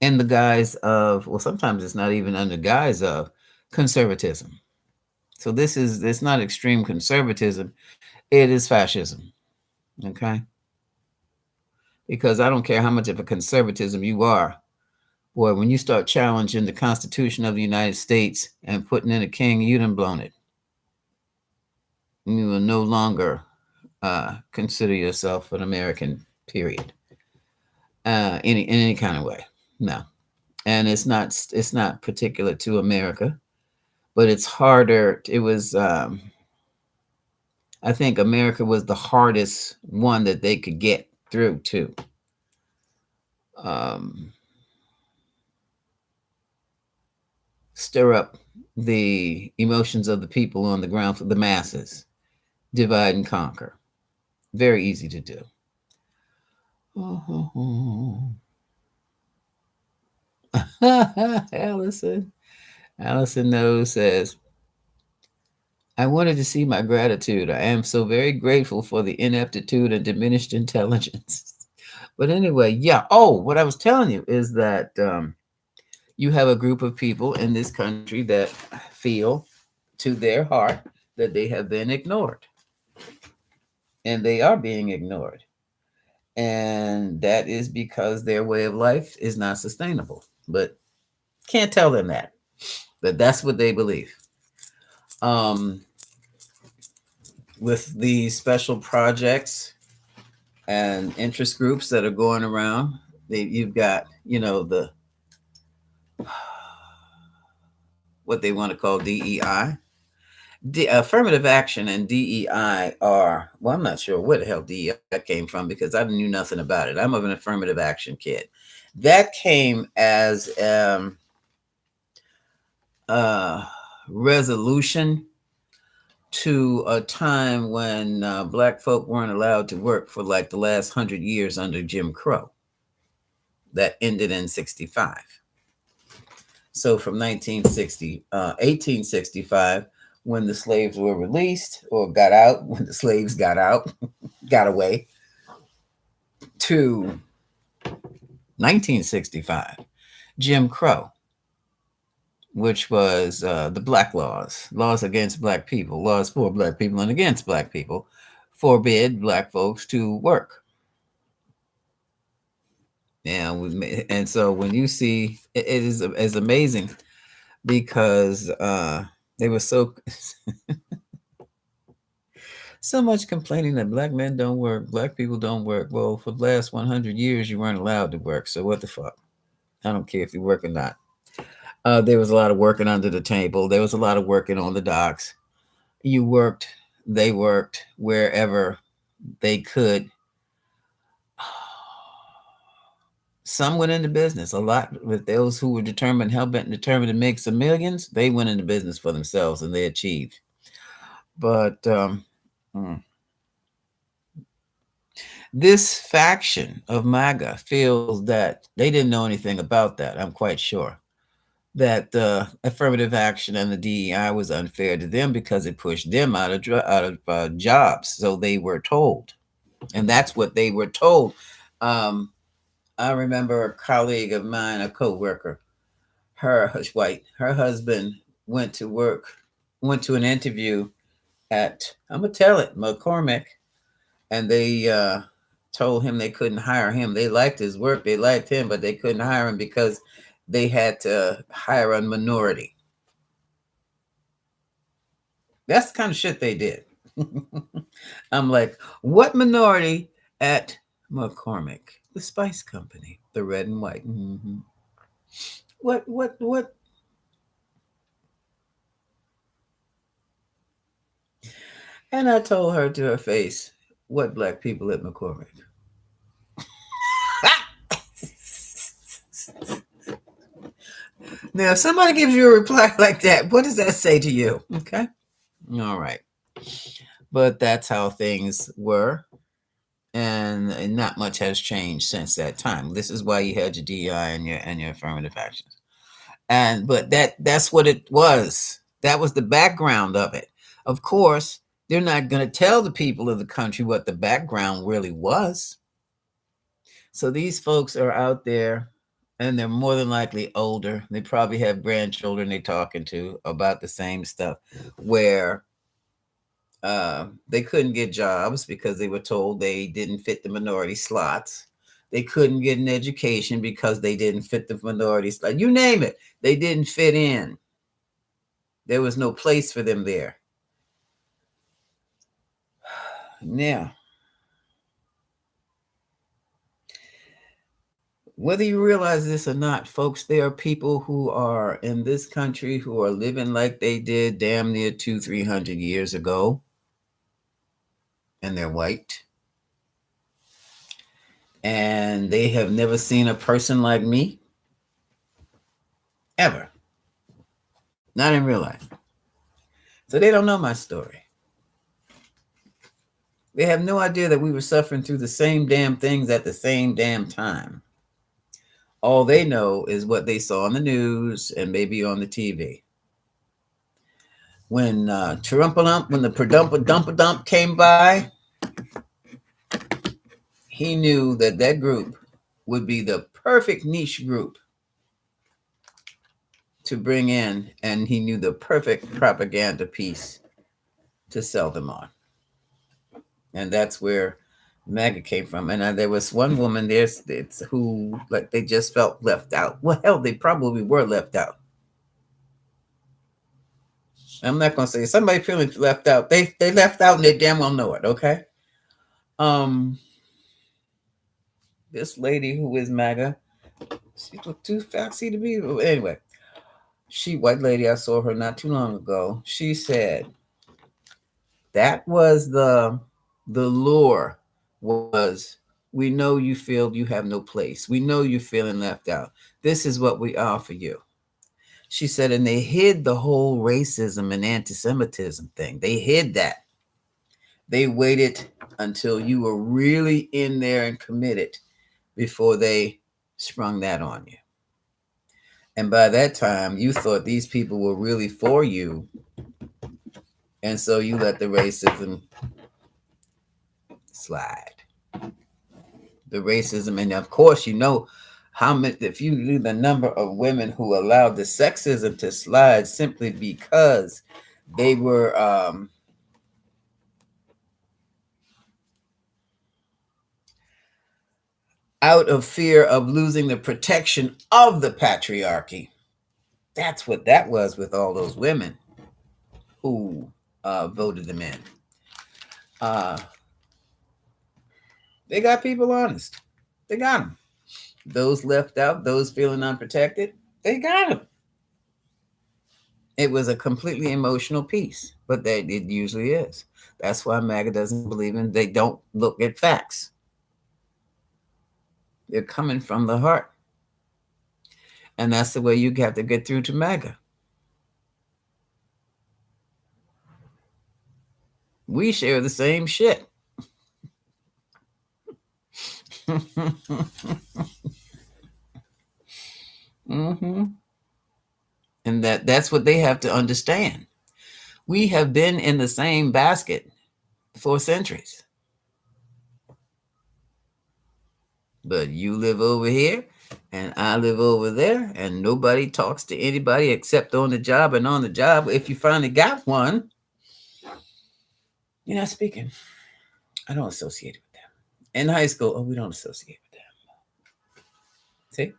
in the guise of, well, sometimes it's not even under guise of conservatism. So it's not extreme conservatism. It is fascism. Okay. Because I don't care how much of a conservatism you are. Boy, when you start challenging the Constitution of the United States and putting in a king, you done blown it. You will no longer consider yourself an American, period. In any kind of way. No. And it's not particular to America, but it's harder. It was, I think America was the hardest one that they could get through to. Stir up the emotions of the people on the ground for the masses. Divide and conquer. Very easy to do. Allison knows says, I wanted to see my gratitude. I am so very grateful for the ineptitude and diminished intelligence. But anyway, yeah. Oh, what I was telling you is that you have a group of people in this country that feel to their heart that they have been ignored. And they are being ignored. And that is because their way of life is not sustainable. But can't tell them that. But that's what they believe. With the special projects and interest groups that are going around, you've got, the what they want to call DEI. Affirmative action and DEI are, well, I'm not sure where the hell DEI came from because I knew nothing about it. I'm of an affirmative action kid. That came as resolution to a time when Black folk weren't allowed to work for like the last 100 years under Jim Crow. That ended in 1965. So from 1865, when the slaves were released or got out, when the slaves got out, got away, to 1965, Jim Crow, which was the black laws against black people, laws for black people and against black people, forbid black folks to work. And so when you see, it is amazing because they were so much complaining that black men don't work, black people don't work. Well, for the last 100 years, you weren't allowed to work. So what the fuck? I don't care if you work or not. There was a lot of working under the table. There was a lot of working on the docks. You worked, they worked wherever they could. Some went into business. A lot with those who were determined, hell-bent, determined to make some millions, they went into business for themselves and they achieved. But this faction of MAGA feels that they didn't know anything about that. I'm quite sure that affirmative action and the DEI was unfair to them because it pushed them out of jobs. So they were told, and that's what they were told. I remember a colleague of mine, a coworker, her husband went to an interview at, I'm gonna tell it, McCormick, and they told him they couldn't hire him. They liked his work, they liked him, but they couldn't hire him because they had to hire a minority. That's the kind of shit they did. I'm like, what minority at McCormick? The Spice Company, the red and white. Mm-hmm. What? And I told her to her face, what black people at McCormick? Now, if somebody gives you a reply like that, what does that say to you? Okay. All right. But that's how things were. And not much has changed since that time. This is why you had your DEI and your affirmative actions. But that's what it was. That was the background of it. Of course, they're not going to tell the people of the country what the background really was. So these folks are out there and they're more than likely older. They probably have grandchildren they're talking to about the same stuff, where they couldn't get jobs because they were told they didn't fit the minority slots. They couldn't get an education because they didn't fit the minority slot. You name it, they didn't fit in. There was no place for them there. Now, whether you realize this or not, folks, there are people who are in this country who are living like they did damn near 200-300 years ago, and they're white. And they have never seen a person like me, ever. Not in real life. So they don't know my story. They have no idea that we were suffering through the same damn things at the same damn time. All they know is what they saw on the news and maybe on the TV. When when the Dump came by, he knew that group would be the perfect niche group to bring in, and he knew the perfect propaganda piece to sell them on. And that's where MAGA came from. And there was one woman there who, like, they just felt left out. Well, hell, they probably were left out. I'm not going to say somebody feeling left out. They left out and they damn well know it, okay? This lady who is MAGA, she looked too fancy to be. Anyway, white lady, I saw her not too long ago. She said that was the lure was, we know you feel you have no place. We know you're feeling left out. This is what we offer you. She said, and they hid the whole racism and anti-Semitism thing. They hid that. They waited until you were really in there and committed before they sprung that on you. And by that time, you thought these people were really for you. And so you let the racism slide. The racism, and of course, you know how many, if you knew the number of women who allowed the sexism to slide simply because they were out of fear of losing the protection of the patriarchy. That's what that was with all those women who voted them in. Uh, they got people honest. They got them. Those left out, those feeling unprotected, they got them. It was a completely emotional piece, but that it usually is. That's why MAGA doesn't believe in. They don't look at facts. They're coming from the heart, and that's the way you have to get through to MAGA. We share the same shit. Mm-hmm. And that's what they have to understand. We have been in the same basket for centuries. But you live over here and I live over there, and nobody talks to anybody except on the job. And on the job, if you finally got one, you're not speaking. I don't associate with them. In high school, oh, we don't associate with them. See?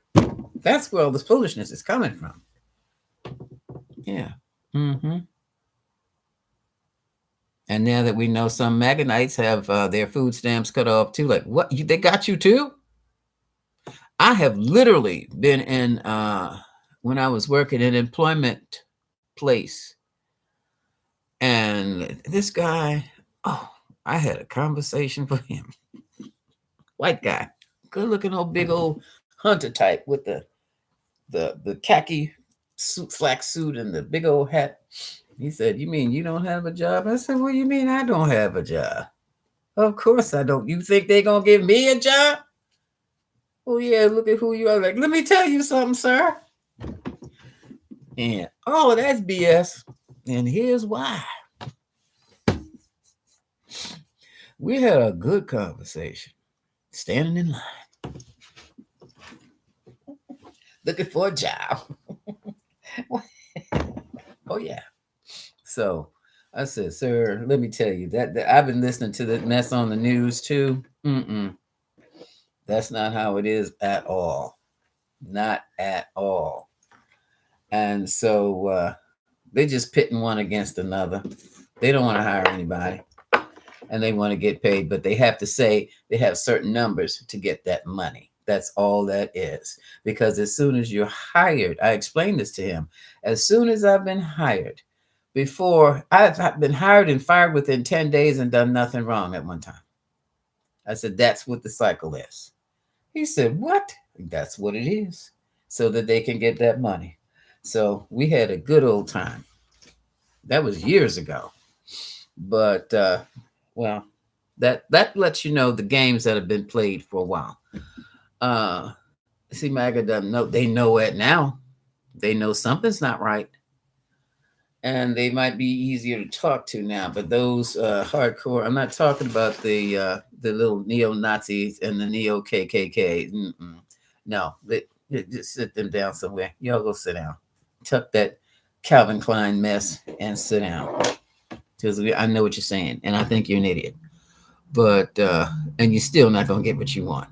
That's where all this foolishness is coming from. Yeah. Mm-hmm. And now that we know some Maganites have their food stamps cut off too, like, what? They got you too? I have literally been in, when I was working in an employment place, and this guy, oh, I had a conversation with him. White guy, good looking old big old hunter type with the khaki suit, slack suit, and the big old hat. He said, "You mean you don't have a job?" I said, "What do you mean I don't have a job?" "Of course I don't. You think they're gonna give me a job?" "Oh yeah, look at who you are." Like, let me tell you something, sir. And oh, that's BS. And here's why. We had a good conversation, standing in line, looking for a job. Oh yeah. So I said, "Sir, let me tell you that I've been listening to the mess on the news too. That's not how it is at all. Not at all." And so they're just pitting one against another. They don't want to hire anybody, and they want to get paid, but they have to say they have certain numbers to get that money. That's all that is. Because as soon as you're hired, I explained this to him. As soon as I've been hired, before I've been hired and fired within 10 days and done nothing wrong at one time. I said, that's what the cycle is. He said, what? That's what it is. So that they can get that money. So we had a good old time. That was years ago. But well, that lets you know the games that have been played for a while. See, MAGA doesn't know. They know it now. They know something's not right, and they might be easier to talk to now. But those hardcore, I'm not talking about the little neo Nazis and the neo KKK. No, they just sit them down somewhere. Y'all go sit down. Tuck that Calvin Klein mess and sit down. Because I know what you're saying, and I think you're an idiot. But and you're still not gonna get what you want.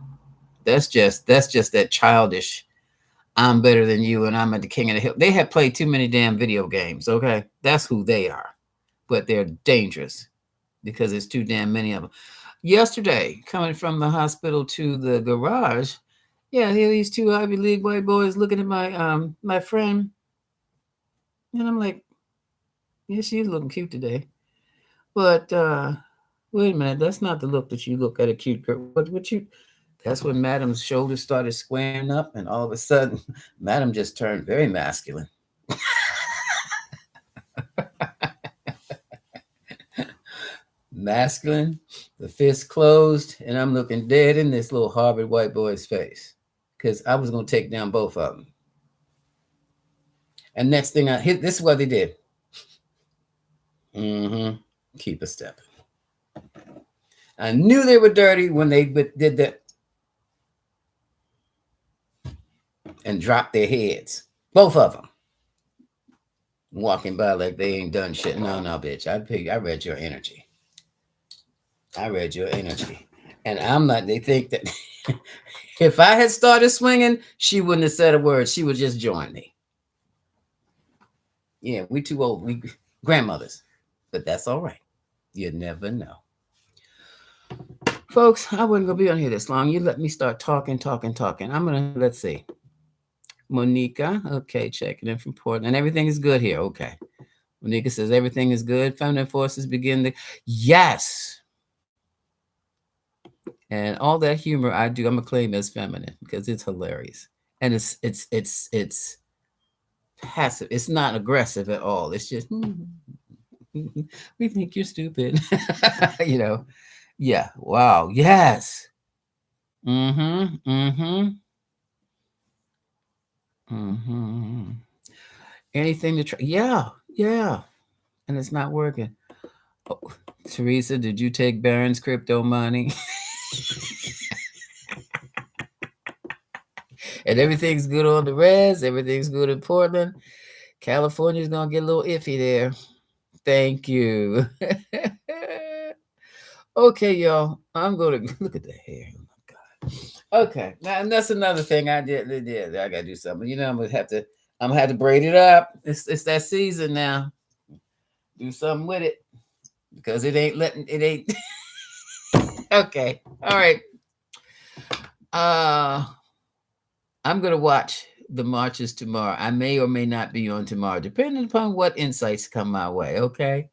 That's just that childish. I'm better than you, and I'm at the king of the hill. They have played too many damn video games. Okay, that's who they are. But they're dangerous because there's too damn many of them. Yesterday, coming from the hospital to the garage, yeah, here these two Ivy League white boys looking at my friend, and I'm like, yeah, she's looking cute today. But wait a minute, that's not the look that you look at a cute girl. What you? That's when Madam's shoulders started squaring up, and all of a sudden, Madam just turned very masculine. Masculine, the fist closed, and I'm looking dead in this little Harvard white boy's face because I was going to take down both of them. And next thing I hit, this is what they did. Mm-hmm. Keep a stepping. I knew they were dirty when they did that and dropped their heads. Both of them. Walking by like they ain't done shit. No, no, bitch. I read your energy. I read your energy. And I'm not, they think that if I had started swinging, she wouldn't have said a word. She would just join me. Yeah, we too old. We grandmothers. But that's all right. You never know. Folks, I wasn't gonna be on here this long. You let me start talking. I'm gonna let's see. Monica, okay, checking in from Portland. Everything is good here. Okay. Monica says everything is good. Feminine forces begin to yes. And all that humor I do, I'm gonna claim as feminine because it's hilarious. And it's passive. It's not aggressive at all. It's just we think you're stupid. You know. Yeah. Wow. Yes. Mm-hmm. Mm-hmm. Mm-hmm. Anything to try. Yeah. Yeah. And it's not working. Oh, Teresa, did you take Baron's crypto money? And everything's good on the res. Everything's good in Portland. California's gonna get a little iffy there. Thank you. Okay, y'all. I'm gonna look at the hair. Oh my god. Okay, now and that's another thing I did. I gotta do something. You know, I'm gonna have to braid it up. It's that season now. Do something with it because it ain't letting it ain't. Okay. All right. I'm gonna watch the marches tomorrow. I may or may not be on tomorrow, depending upon what insights come my way. Okay.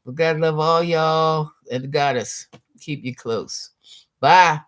But God love all y'all and the goddess. Keep you close. Bye.